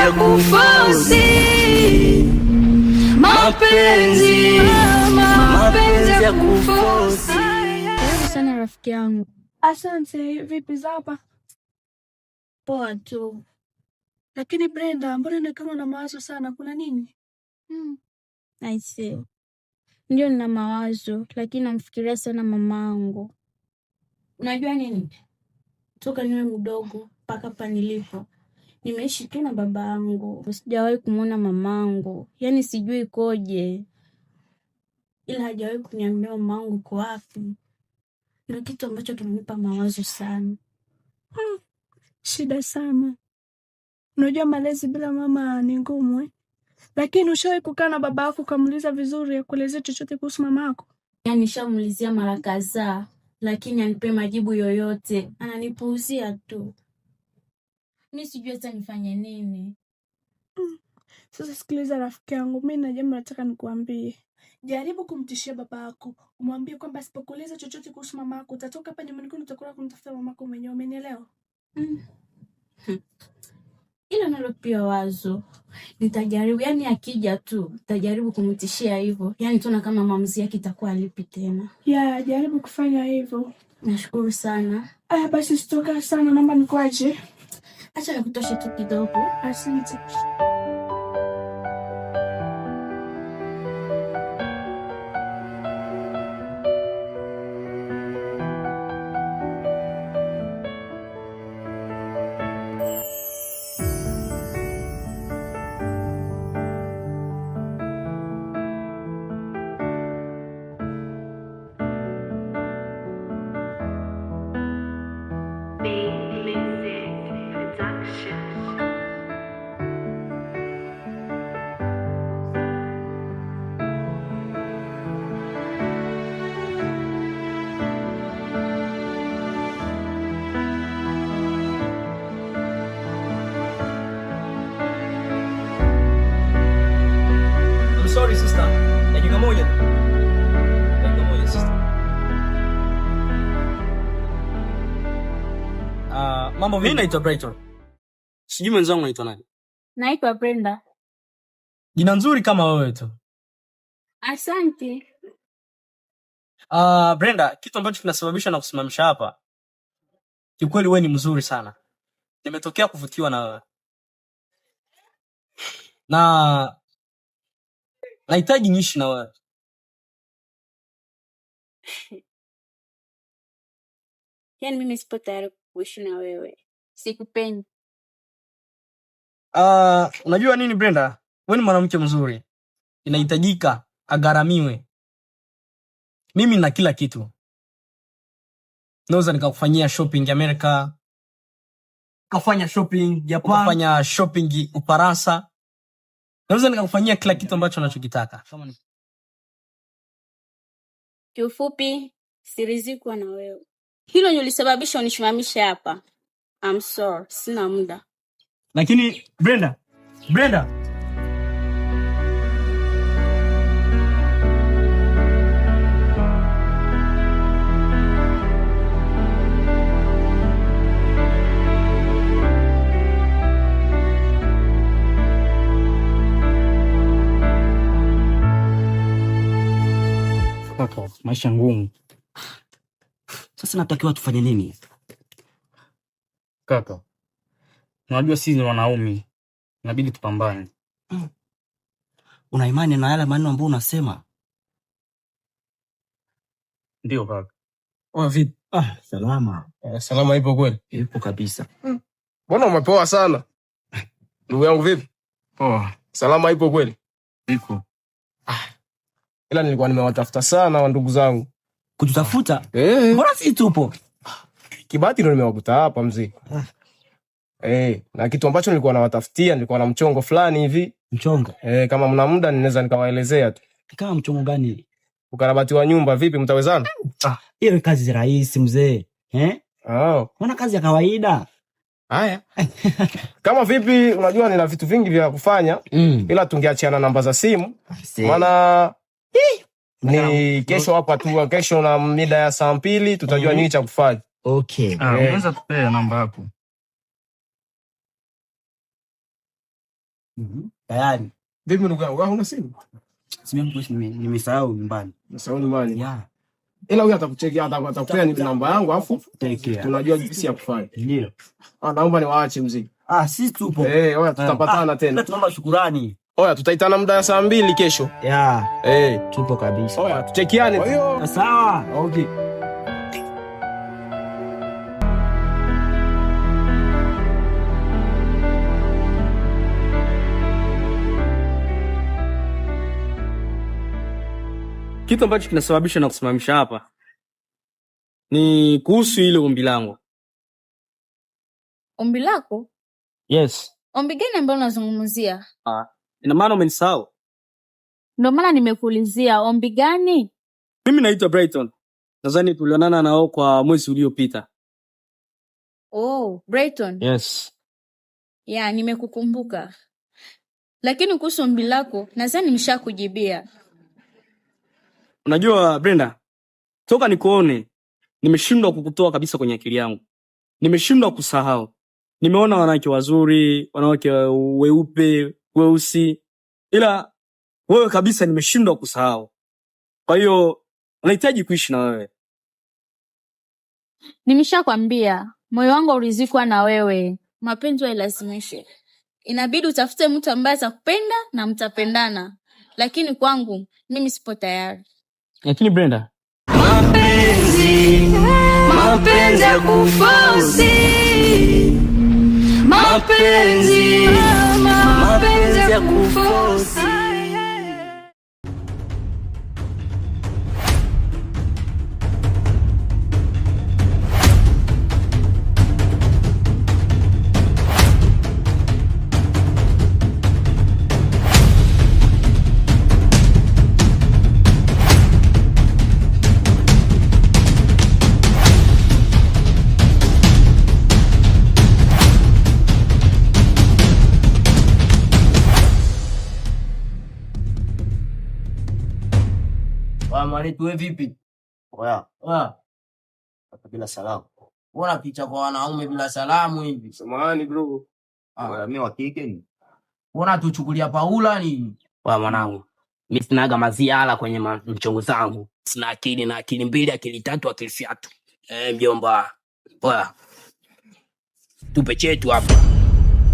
ya kufosi mapenzi ya kufosi. Karibu sana rafiki yangu. Asante. Vipi zapa? Poa tu. Lakini Brenda, mbona ni kama una mawazo sana, kuna nini? I see. Ndio nina mawazo, lakini namfikiria sana mamangu. Unajua nini? Toka niwe mdogo mpaka hapa nilipo, nimeishi tu na babangu. Sijawahi kumuona mamangu. Yaani sijui ikoje. Ila hajawahi kuniambia mamangu uko wapi. Ndio kitu ambacho kinanipa mawazo sana. Shida sana. Unajua malezi bila mama ni ngumu eh? Lakini ushawahi kukaa na baba yako ukamuuliza vizuri akuelezee chochote kuhusu mama yako? Yaani nishamuulizia mara kadhaa, lakini anipe majibu yoyote. Ananipuuzia tu. Mimi sijui hata nifanye nini. Sasa sikiliza rafiki yangu, mimi na jambo nataka nikuambie. Jaribu kumtishia baba yako, umwambie kwamba asipokuuliza chochote kuhusu mama yako utatoka hapa nyumbani kwenu utakwenda kumtafuta mama yako mwenyewe, umenielewa? Ila nalo pia wazo. Nitajaribu, yani akija tu, nitajaribu kumtishia hivyo. Yani tuona kama maamuzi yake itakuwa alipi tena. Jaribu kufanya hivyo. Nashukuru sana. Basi sitoka sana, naomba nikuache. Acha nikutoshe tu kidogo. Asante. Sorry sister. Dakika moja sister. Mambo vipi? Mimi naitwa Brighton. Sijui mwenzangu naitwa nani? Naitwa Brenda. Jina nzuri kama wewe tu. Asante. Brenda, kitu ambacho kinasababisha na kusimamisha hapa. Kiukweli wewe ni mzuri sana. Nimetokea kuvutiwa na wewe. Na nahitaji niishi na wewe. Yaani mimi sipo tayari kuishi na wewe. Sikupendi. Unajua nini Brenda? Wewe ni mwanamke mzuri. Inahitajika agharamiwe. Mimi nina kila kitu. Naweza nikakufanyia shopping Amerika. Kufanya shopping Japan. Kufanya shopping Ufaransa. Naweza nikakufanyia kila kitu ambacho unachokitaka. Kiufupi, sirizikwa na wewe. Hilo ndio lisababisha unisimamishe hapa. I'm sorry, sina muda. Lakini Brenda. Kaka, maisha ngumu. Sasa natakiwa tufanye nini? Kaka, unajua sisi ni wanaume. Inabidi tupambane. Una imani na yale maneno ambayo unasema? Ndio kaka. Vipi? Salama. Salama ipo kweli? Ipo kabisa. Mbona umepoa sana? Ndugu yangu vipi? Poa. Salama ipo kweli? Iko. Ila nilikuwa nimewatafuta sana wa ndugu zangu. Kututafuta? Mbona sisi tupo? Kibati ndio nimewakuta hapa mzee. Na kitu ambacho nilikuwa nawatafutia, nilikuwa na mchongo fulani hivi. Mchongo? Kama mna muda ninaweza nikawaelezea tu. Kama mchongo gani? Ukarabati wa nyumba vipi, mtawezana? Hiyo kazi rahisi mzee. Mbona kazi ya kawaida? Haya. Kama vipi, unajua nina vitu vingi vya kufanya, ila tungeachiana namba za simu. Maana ni kesho hapa tu, kesho na mida ya saa 2 tutajua nini cha kufanya. Okay. Unaweza kupea namba yako? Tayari. Vipi ndugu yangu, huna simu? Simu yangu nimesahau nyumbani. Umesahau nyumbani? Yeah. Ila huyu atakuchekea, atakupea ni namba yangu afu tunajua jinsi ya kufanya. Ndio. Naomba niwaache mziki. Sisi tupo. Oya tutapatana tena. Tunaomba shukrani. Oya tutaitana muda ya saa 2 kesho. Yeah. Tupo kabisa. Oya tuchekiane. Sawa. Okay. Kitu ambacho kinasababisha na kusimamisha hapa ni kuhusu ile ombi langu. Ombi lako? Yes. Ombi gani ambalo unazungumzia? Ina maana umenisahau? Ndio maana nimekuulizia ombi gani? Mimi naitwa Brighton. Nadhani tulionana nao kwa mwezi uliopita. Oh, Brighton. Yes. Ya, nimekukumbuka. Lakini kuhusu ombi lako, nadhani nimeshakujibia. Unajua Brenda, toka nikuone, nimeshindwa kukutoa kabisa kwenye akili yangu. Nimeshindwa kusahau. Nimeona wanawake wazuri, wanawake weupe, weusi. Ila wewe kabisa nimeshindwa kusahau. Kwa hiyo, nahitaji kuishi na wewe. Nimeshakwambia, moyo wangu urizikwa na wewe. Mapenzi hailazimishe. Inabidi utafute mtu ambaye atakupenda na mtapendana. Lakini kwangu, mimi sipo tayari. Lakini Brenda, mapenzi ya kufosi, mapenzi ya kufosi. Mwanetu wewe vipi? Bila salamu. Mbona picha kwa wanaume bila salamu hivi? Samahani bro. Mimi wa kike ni. Mbona tuchukulia Paula ni? Mwanangu. Mimi sinaga maziara kwenye mchongo zangu. Sina akili na akili mbili, akili tatu, akili fiatu. Mjomba. Tupe chetu hapa.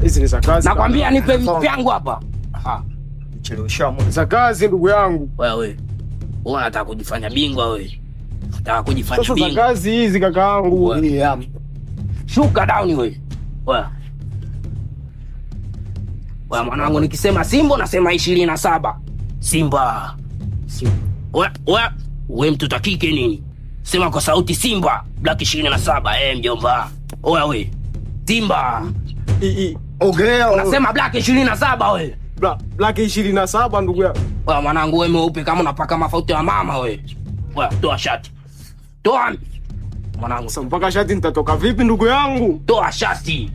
Hizi ni za kazi. Nakwambia nipe vitu vyangu hapa. Chelewesha mwana. Za kazi ndugu yangu. Wewe unataka kujifanya bingwa wewe. Unataka kujifanya bingwa. Sasa za kazi hizi kakaangu. Shuka down wewe. Wewe mwanangu, nikisema Simba nasema 27. Simba. Wewe mtoto wa kike nini? Sema kwa sauti Simba, Black 27. Mjomba. Wewe. Simba. Ongea. Unasema Black 27 wewe. Black 27 ndugu yangu. Wewe mwanangu, wewe mweupe kama unapaka mafuta ya mama wewe. Wewe toa shati. Toa. Mwanangu, sasa mpaka shati nitatoka vipi ndugu yangu? Toa shati.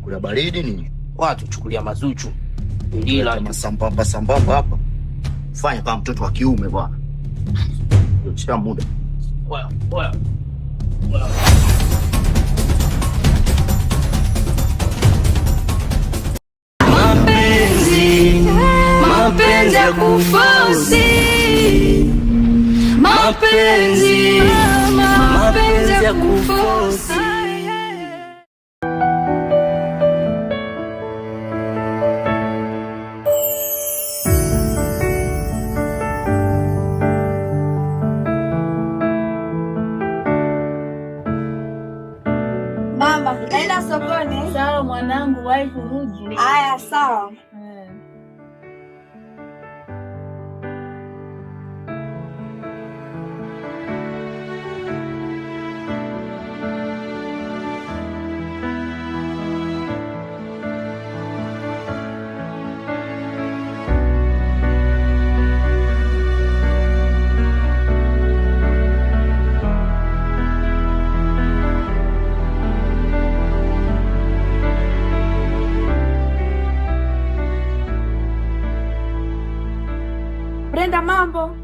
Kuna baridi nini? Watu chukulia mazuchu. Ndila sambamba hapa. Fanya kama mtoto wa kiume bwana. Sio muda. Wewe. Mapenzi ya kufosi, mapenzi ya kufosi. Mama, naenda sokoni. Sawa mwanangu, wahi kurudi. Aya, sawa.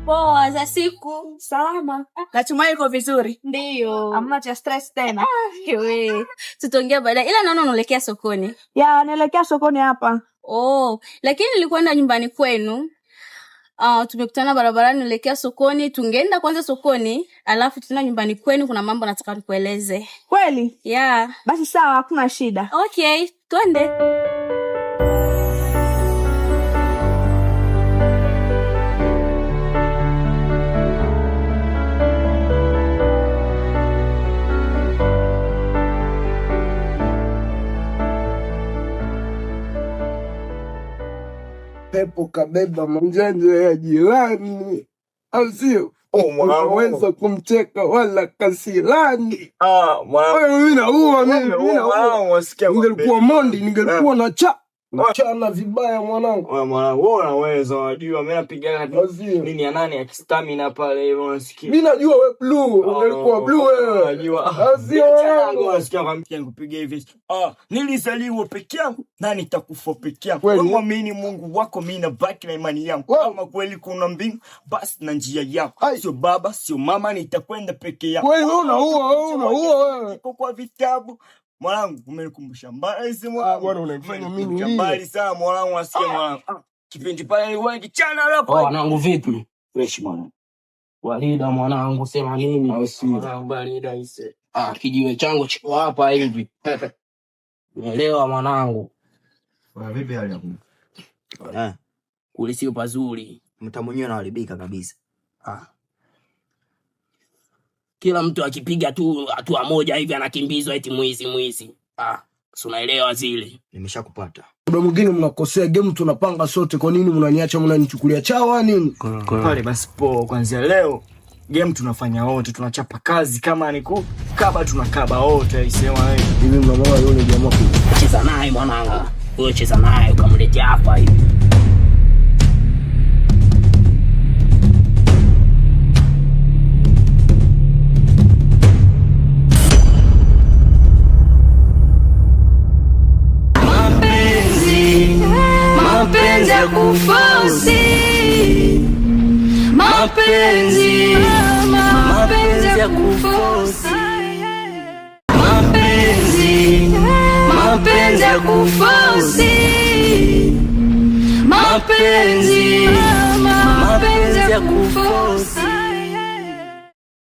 Poa za siku. Salama. Natumai uko vizuri. Ndio. Hamna cha stress tena. Wewe. Tutaongea baadaye. Ila naona unaelekea sokoni. Ya, naelekea sokoni hapa. Oh, lakini nilikwenda nyumbani kwenu. Tumekutana barabarani naelekea sokoni. Tungeenda kwanza sokoni, alafu tena nyumbani kwenu kuna mambo nataka nikueleze. Kweli? Yeah. Basi sawa, hakuna shida. Okay, twende. Pepo kabeba manjanja ya jirani, au sio? Unaweza kumcheka wala kasirani. Mimi naua, ningelikuwa Mondi, ningelikuwa na chana vibaya mwanangu. Mwanangu, wewe unaweza, unajua mimi napiga nini ya nani ya stamina pale hivyo unasikia. Mimi najua wewe blue, ungelikuwa blue wewe. Unajua. Sio wangu unasikia kama kupiga hivi. Nilizaliwa peke yangu na nitakufa peke yangu. Wewe muamini Mungu wako, mimi nabaki na imani yangu. Kama kweli kuna mbingu, basi na njia yako. Sio baba, sio mama, nitakwenda peke yangu. Wewe unaua wewe. Kwa vitabu mwanangu umenikumbusha mbali simu. Bwana unanifanya mimi mbali sana mwanangu, asikie mwanangu. Kipindi pale wewe kichana hapo. Mwanangu vipi? Fresh mwanangu. Walida mwanangu sema nini? Mwanangu Walida ise. Kijiwe changu chiko hapa hivi. Nielewa mwanangu. Vipi hali yako? Kule sio pazuri. Mtamunyo anaharibika kabisa. Kila mtu akipiga tu hatua moja hivi anakimbizwa eti mwizi. Si unaelewa zile. Nimeshakupata. Muda mwingine mnakosea game, tunapanga sote. Kwa nini mnaniacha, mnanichukulia chawa nini? Pale basi po, kwanza leo game tunafanya wote, tunachapa kazi kama ni kukaba tunakaba wote, isema wewe. Hivi mnaona yule jamaa cheza naye mwanangu. Wewe cheza naye ukamletea hapa hivi. Mapenzi ya kufosi, mapenzi ya kufosi, mapenzi ya kufosi, mapenzi ya kufosi.